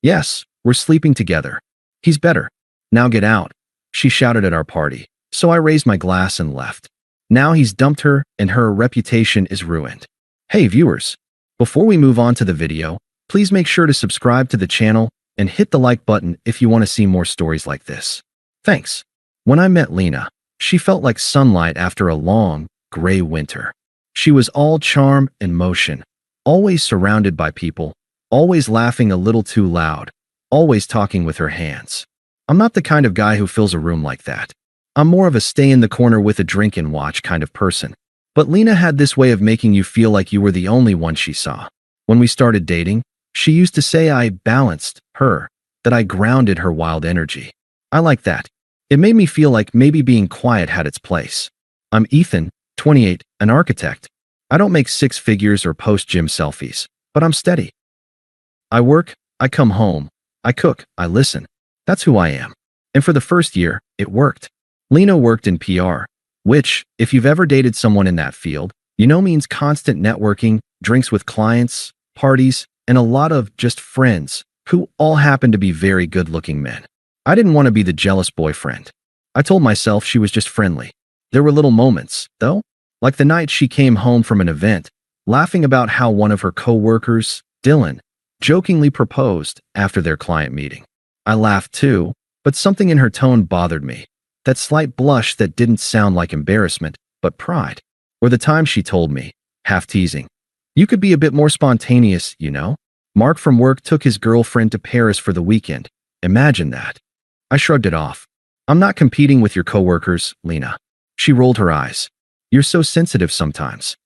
Yes, we're sleeping together. He's better. Now get out, she shouted at our party. So I raised my glass and left. Now he's dumped her and her reputation is ruined. Hey viewers, before we move on to the video, please make sure to subscribe to the channel and hit the like button if you want to see more stories like this. Thanks. When I met Lena, she felt like sunlight after a long, gray winter. She was all charm and motion, always surrounded by people, always laughing a little too loud, always talking with her hands. I'm not the kind of guy who fills a room like that. I'm more of a stay in the corner with a drink and watch kind of person. But Lena had this way of making you feel like you were the only one she saw. When we started dating, she used to say I balanced her, that I grounded her wild energy. I like that. It made me feel like maybe being quiet had its place. I'm Ethan, 28, an architect. I don't make six figures or post gym selfies, but I'm steady. I work, I come home, I cook, I listen. That's who I am. And for the first year, it worked. Lena worked in PR, which, if you've ever dated someone in that field, you know means constant networking, drinks with clients, parties, and a lot of just friends who all happen to be very good-looking men. I didn't want to be the jealous boyfriend. I told myself she was just friendly. There were little moments, though, like the night she came home from an event, laughing about how one of her co-workers, Dylan, jokingly proposed after their client meeting. I laughed too, but something in her tone bothered me. That slight blush that didn't sound like embarrassment, but pride. Or the time she told me, half teasing, "You could be a bit more spontaneous, you know?" Mark from work took his girlfriend to Paris for the weekend. Imagine that. I shrugged it off. I'm not competing with your coworkers, Lena. She rolled her eyes. You're so sensitive sometimes.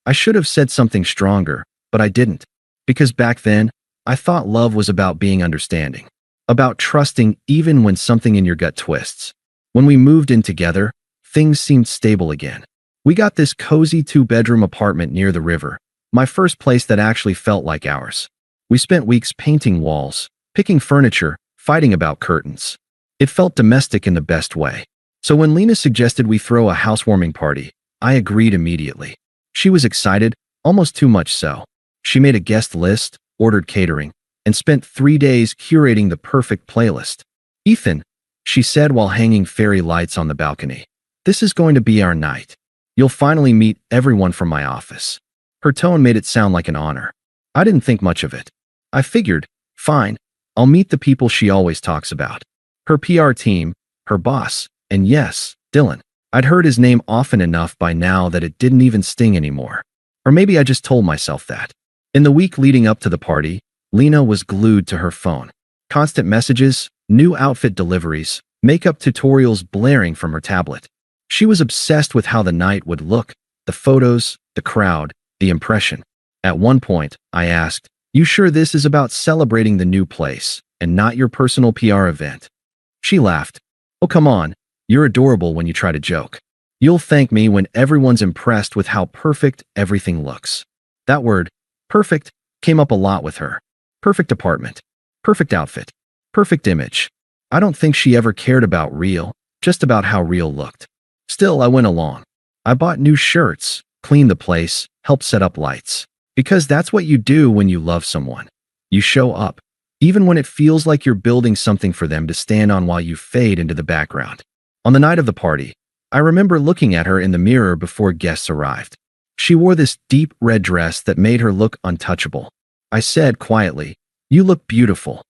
I should have said something stronger, but I didn't. Because back then, I thought love was about being understanding. About trusting even when something in your gut twists. When we moved in together, things seemed stable again. We got this cozy 2-bedroom apartment near the river, my first place that actually felt like ours. We spent weeks painting walls, picking furniture, fighting about curtains. It felt domestic in the best way. So when Lena suggested we throw a housewarming party, I agreed immediately. She was excited, almost too much so. She made a guest list, ordered catering, and spent 3 days curating the perfect playlist. Ethan, she said while hanging fairy lights on the balcony, this is going to be our night. You'll finally meet everyone from my office. Her tone made it sound like an honor. I didn't think much of it. I figured, fine, I'll meet the people she always talks about. Her PR team, her boss, and yes, Dylan. I'd heard his name often enough by now that it didn't even sting anymore. Or maybe I just told myself that. In the week leading up to the party, Lena was glued to her phone. Constant messages, new outfit deliveries, makeup tutorials blaring from her tablet. She was obsessed with how the night would look, the photos, the crowd, the impression. At one point, I asked, "You sure this is about celebrating the new place and not your personal PR event?" She laughed. "Oh, come on. You're adorable when you try to joke. You'll thank me when everyone's impressed with how perfect everything looks." That word, perfect, came up a lot with her. Perfect apartment, perfect outfit, perfect image. I don't think she ever cared about real, just about how real looked. Still, I went along. I bought new shirts, cleaned the place, helped set up lights. Because that's what you do when you love someone. You show up, even when it feels like you're building something for them to stand on while you fade into the background. On the night of the party, I remember looking at her in the mirror before guests arrived. She wore this deep red dress that made her look untouchable. I said quietly, "You look beautiful."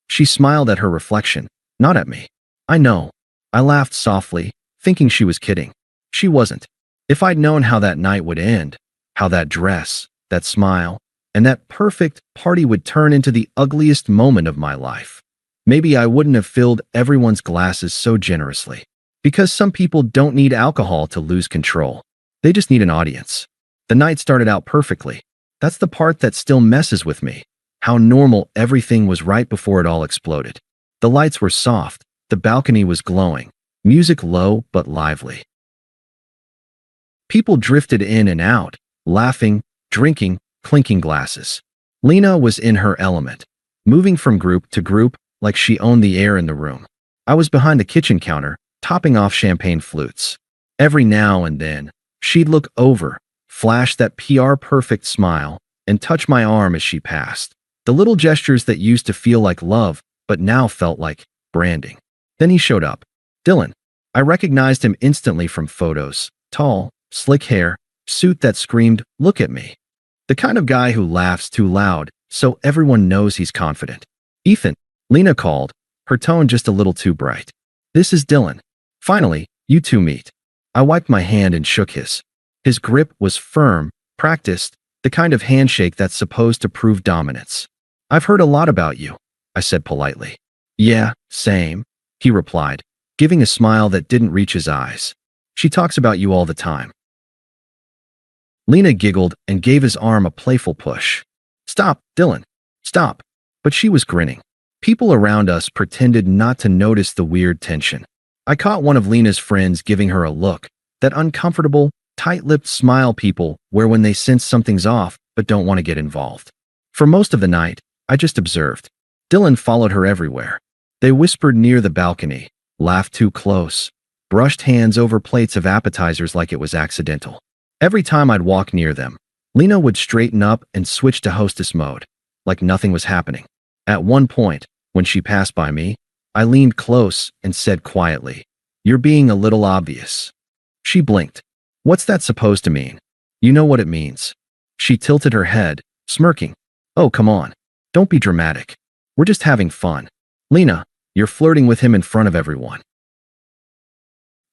She smiled at her reflection, not at me. I know. I laughed softly, thinking she was kidding. She wasn't. If I'd known how that night would end, how that dress, that smile, and that perfect party would turn into the ugliest moment of my life, maybe I wouldn't have filled everyone's glasses so generously. Because some people don't need alcohol to lose control. They just need an audience. The night started out perfectly. That's the part that still messes with me. How normal everything was right before it all exploded. The lights were soft, the balcony was glowing, music low but lively. People drifted in and out, laughing, drinking, clinking glasses. Lena was in her element, moving from group to group like she owned the air in the room. I was behind the kitchen counter, topping off champagne flutes. Every now and then, she'd look over, flash that PR perfect smile, and touch my arm as she passed. The little gestures that used to feel like love, but now felt like branding. Then he showed up. Dylan. I recognized him instantly from photos. Tall, slick hair, suit that screamed, "Look at me." The kind of guy who laughs too loud, so everyone knows he's confident. "Ethan," Lena called, her tone just a little too bright. "This is Dylan. Finally, you two meet." I wiped my hand and shook his. His grip was firm, practiced, the kind of handshake that's supposed to prove dominance. "I've heard a lot about you," I said politely. "Yeah, same," he replied, giving a smile that didn't reach his eyes. "She talks about you all the time." Lena giggled and gave his arm a playful push. "Stop, Dylan. Stop." But she was grinning. People around us pretended not to notice the weird tension. I caught one of Lena's friends giving her a look, that uncomfortable, tight-lipped smile people wear when they sense something's off but don't want to get involved. For most of the night, I just observed. Dylan followed her everywhere. They whispered near the balcony, laughed too close, brushed hands over plates of appetizers like it was accidental. Every time I'd walk near them, Lena would straighten up and switch to hostess mode, like nothing was happening. At one point, when she passed by me, I leaned close and said quietly, "You're being a little obvious." She blinked. "What's that supposed to mean?" "You know what it means." She tilted her head, smirking. "Oh, come on. Don't be dramatic. We're just having fun. Lena, you're flirting with him in front of everyone."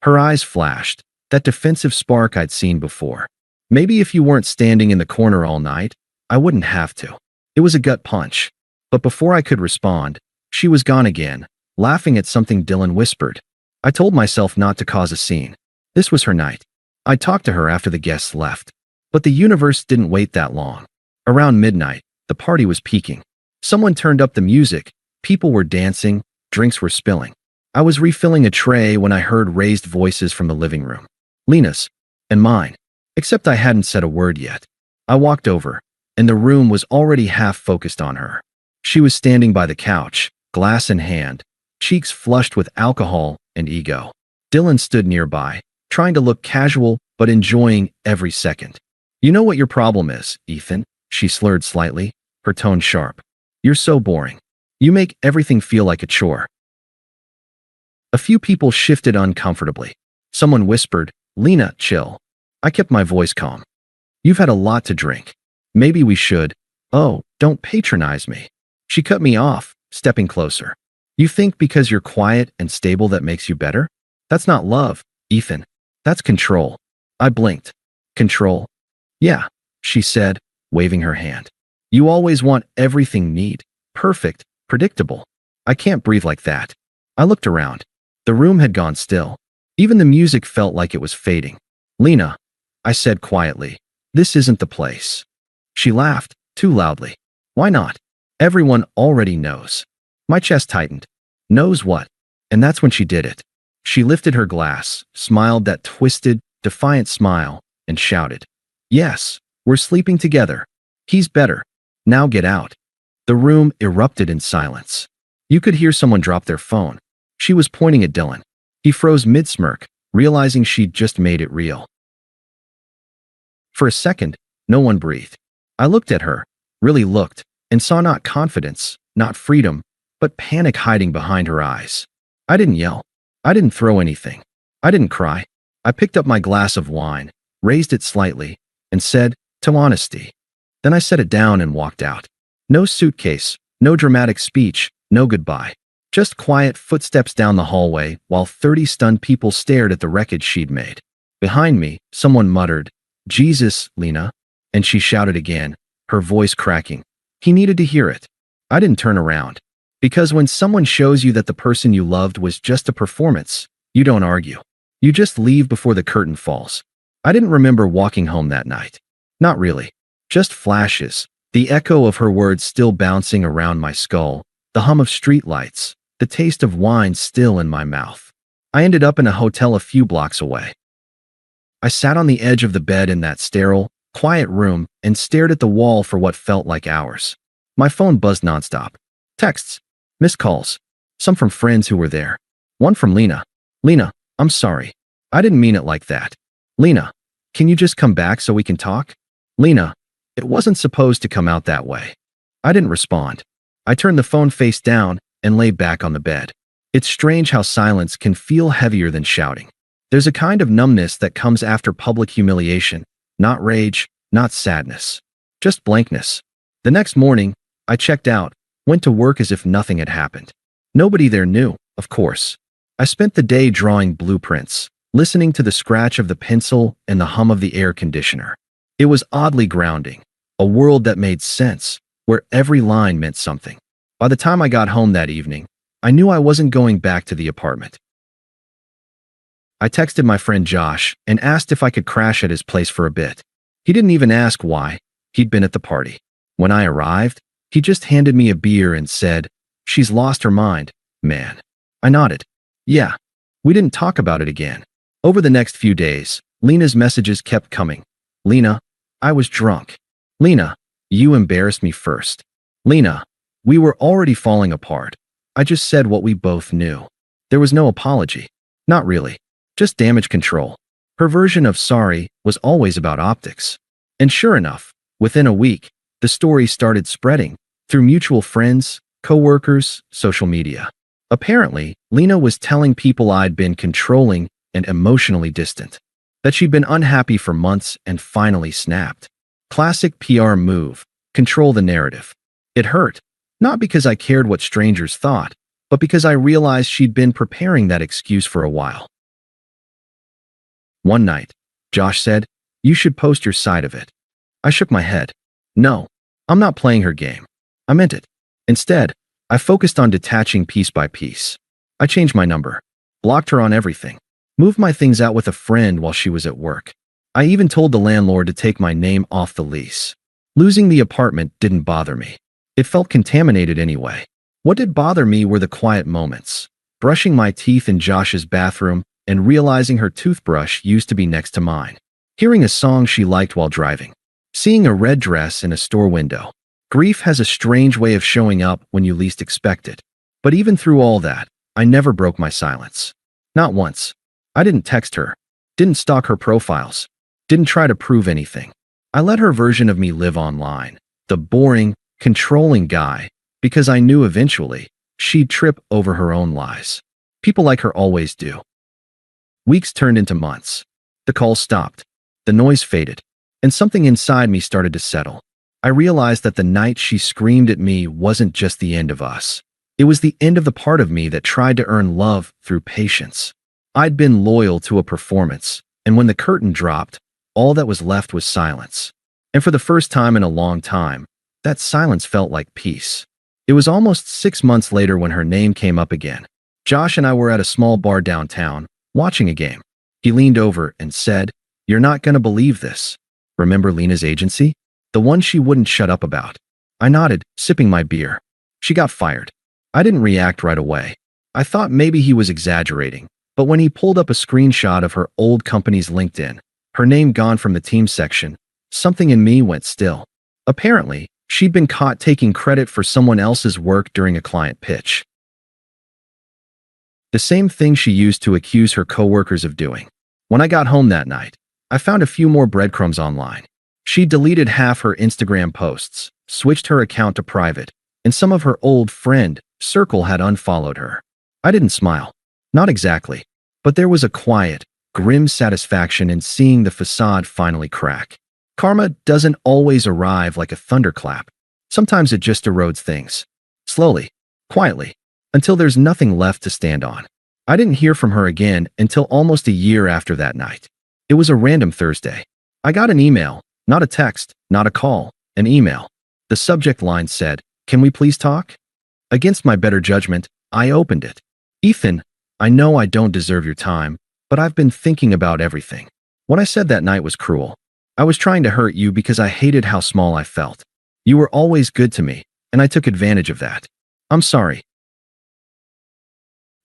Her eyes flashed, that defensive spark I'd seen before. Maybe if you weren't standing in the corner all night, I wouldn't have to. It was a gut punch. But before I could respond, she was gone again, laughing at something Dylan whispered. I told myself not to cause a scene. This was her night. I talked to her after the guests left. But the universe didn't wait that long. Around midnight, the party was peaking. Someone turned up the music, people were dancing, drinks were spilling. I was refilling a tray when I heard raised voices from the living room. Lena's, and mine. Except I hadn't said a word yet. I walked over, and the room was already half focused on her. She was standing by the couch, glass in hand, cheeks flushed with alcohol and ego. Dylan stood nearby, trying to look casual but enjoying every second. "You know what your problem is, Ethan," she slurred slightly, her tone sharp. "You're so boring. You make everything feel like a chore." A few people shifted uncomfortably. Someone whispered, "Lena, chill." I kept my voice calm. "You've had a lot to drink. Maybe we should." "Oh, don't patronize me." She cut me off, stepping closer. "You think because you're quiet and stable that makes you better? That's not love, Ethan. That's control." I blinked. "Control?" "Yeah," she said, waving her hand. "You always want everything neat, perfect, predictable. I can't breathe like that." I looked around. The room had gone still. Even the music felt like it was fading. "Lena," I said quietly, "this isn't the place." She laughed, too loudly. "Why not? Everyone already knows." My chest tightened. "Knows what?" And that's when she did it. She lifted her glass, smiled that twisted, defiant smile, and shouted, "Yes, we're sleeping together. He's better. Now get out." The room erupted in silence. You could hear someone drop their phone. She was pointing at Dylan. He froze mid-smirk, realizing she'd just made it real. For a second, no one breathed. I looked at her, really looked, and saw not confidence, not freedom, but panic hiding behind her eyes. I didn't yell. I didn't throw anything. I didn't cry. I picked up my glass of wine, raised it slightly, and said, "To honesty." Then I set it down and walked out. No suitcase, no dramatic speech, no goodbye. Just quiet footsteps down the hallway while 30 stunned people stared at the wreckage she'd made. Behind me, someone muttered, "Jesus, Lena," and she shouted again, her voice cracking. He needed to hear it. I didn't turn around. Because when someone shows you that the person you loved was just a performance, you don't argue. You just leave before the curtain falls. I didn't remember walking home that night. Not really. Just flashes, the echo of her words still bouncing around my skull, the hum of streetlights, the taste of wine still in my mouth. I ended up in a hotel a few blocks away. I sat on the edge of the bed in that sterile, quiet room and stared at the wall for what felt like hours. My phone buzzed nonstop. Texts, missed calls, some from friends who were there. One from Lena. "Lena, I'm sorry. I didn't mean it like that. Lena, can you just come back so we can talk? Lena, it wasn't supposed to come out that way." I didn't respond. I turned the phone face down and lay back on the bed. It's strange how silence can feel heavier than shouting. There's a kind of numbness that comes after public humiliation, not rage, not sadness, just blankness. The next morning, I checked out, went to work as if nothing had happened. Nobody there knew, of course. I spent the day drawing blueprints, listening to the scratch of the pencil and the hum of the air conditioner. It was oddly grounding, a world that made sense, where every line meant something. By the time I got home that evening, I knew I wasn't going back to the apartment. I texted my friend Josh and asked if I could crash at his place for a bit. He didn't even ask why. He'd been at the party. When I arrived, he just handed me a beer and said, "She's lost her mind, man." I nodded. Yeah. We didn't talk about it again. Over the next few days, Lena's messages kept coming. Lena, I was drunk. Lena, you embarrassed me first. Lena, we were already falling apart. I just said what we both knew. There was no apology. Not really. Just damage control. Her version of sorry was always about optics. And sure enough, within a week, the story started spreading through mutual friends, co-workers, social media. Apparently, Lena was telling people I'd been controlling and emotionally distant, that she'd been unhappy for months and finally snapped. Classic PR move, control the narrative. It hurt, not because I cared what strangers thought, but because I realized she'd been preparing that excuse for a while. One night, Josh said, "You should post your side of it." I shook my head. No, I'm not playing her game. I meant it. Instead, I focused on detaching piece by piece. I changed my number, blocked her on everything, moved my things out with a friend while she was at work. I even told the landlord to take my name off the lease. Losing the apartment didn't bother me. It felt contaminated anyway. What did bother me were the quiet moments, brushing my teeth in Josh's bathroom and realizing her toothbrush used to be next to mine, hearing a song she liked while driving, seeing a red dress in a store window. Grief has a strange way of showing up when you least expect it. But even through all that, I never broke my silence. Not once. I didn't text her, didn't stalk her profiles, didn't try to prove anything. I let her version of me live online, the boring, controlling guy, because I knew eventually she'd trip over her own lies. People like her always do. Weeks turned into months. The calls stopped. The noise faded. And something inside me started to settle. I realized that the night she screamed at me wasn't just the end of us. It was the end of the part of me that tried to earn love through patience. I'd been loyal to a performance, and when the curtain dropped, all that was left was silence. And for the first time in a long time, that silence felt like peace. It was almost 6 months later when her name came up again. Josh and I were at a small bar downtown, watching a game. He leaned over and said, "You're not gonna believe this. Remember Lena's agency? The one she wouldn't shut up about." I nodded, sipping my beer. She got fired. I didn't react right away. I thought maybe he was exaggerating, but when he pulled up a screenshot of her old company's LinkedIn, her name gone from the team section, something in me went still. Apparently, she'd been caught taking credit for someone else's work during a client pitch. The same thing she used to accuse her coworkers of doing. When I got home that night, I found a few more breadcrumbs online. She deleted half her Instagram posts, switched her account to private, and some of her old friend circle had unfollowed her. I didn't smile. Not exactly. But there was a quiet, grim satisfaction in seeing the facade finally crack. Karma doesn't always arrive like a thunderclap. Sometimes it just erodes things. Slowly, quietly, until there's nothing left to stand on. I didn't hear from her again until almost a year after that night. It was a random Thursday. I got an email, not a text, not a call, an email. The subject line said, "Can we please talk?" Against my better judgment, I opened it. "Ethan, I know I don't deserve your time, but I've been thinking about everything. What I said that night was cruel. I was trying to hurt you because I hated how small I felt. You were always good to me, and I took advantage of that. I'm sorry."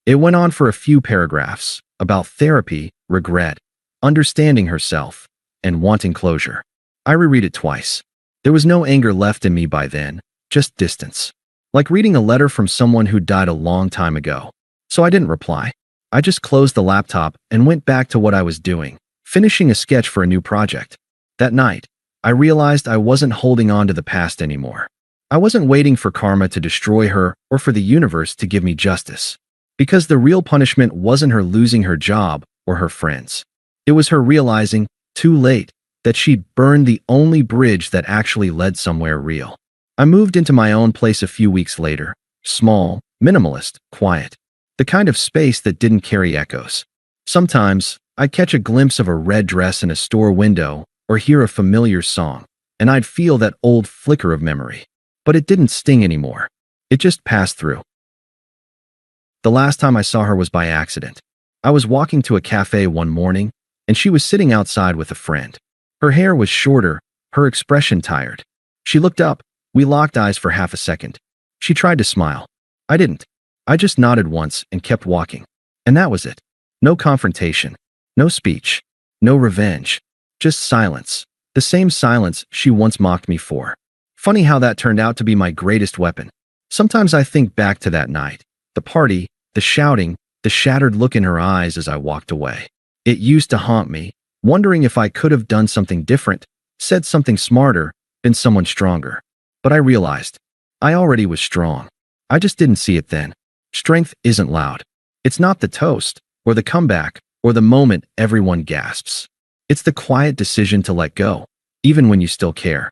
It went on for a few paragraphs about therapy, regret, understanding herself, and wanting closure. I reread it twice. There was no anger left in me by then, just distance. Like reading a letter from someone who died a long time ago. So I didn't reply. I just closed the laptop and went back to what I was doing, finishing a sketch for a new project. That night, I realized I wasn't holding on to the past anymore. I wasn't waiting for karma to destroy her or for the universe to give me justice. Because the real punishment wasn't her losing her job or her friends. It was her realizing, too late, that she'd burned the only bridge that actually led somewhere real. I moved into my own place a few weeks later. Small, minimalist, quiet. The kind of space that didn't carry echoes. Sometimes, I'd catch a glimpse of a red dress in a store window or hear a familiar song, and I'd feel that old flicker of memory. But it didn't sting anymore. It just passed through. The last time I saw her was by accident. I was walking to a cafe one morning, and she was sitting outside with a friend. Her hair was shorter, her expression tired. She looked up. We locked eyes for half a second. She tried to smile. I didn't. I just nodded once and kept walking. And that was it. No confrontation. No speech. No revenge. Just silence. The same silence she once mocked me for. Funny how that turned out to be my greatest weapon. Sometimes I think back to that night. The party, the shouting, the shattered look in her eyes as I walked away. It used to haunt me, wondering if I could have done something different, said something smarter, been someone stronger. But I realized, I already was strong. I just didn't see it then. Strength isn't loud. It's not the toast, or the comeback, or the moment everyone gasps. It's the quiet decision to let go, even when you still care.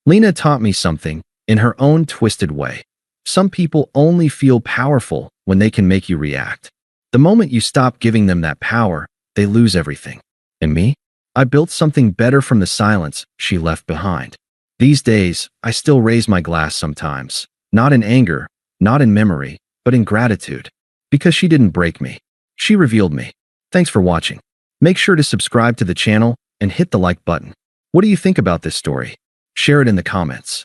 Lena taught me something, in her own twisted way. Some people only feel powerful when they can make you react. The moment you stop giving them that power, they lose everything. And me? I built something better from the silence she left behind. These days, I still raise my glass sometimes. Not in anger, not in memory, but in gratitude. Because she didn't break me. She revealed me. Thanks for watching. Make sure to subscribe to the channel and hit the like button. What do you think about this story? Share it in the comments.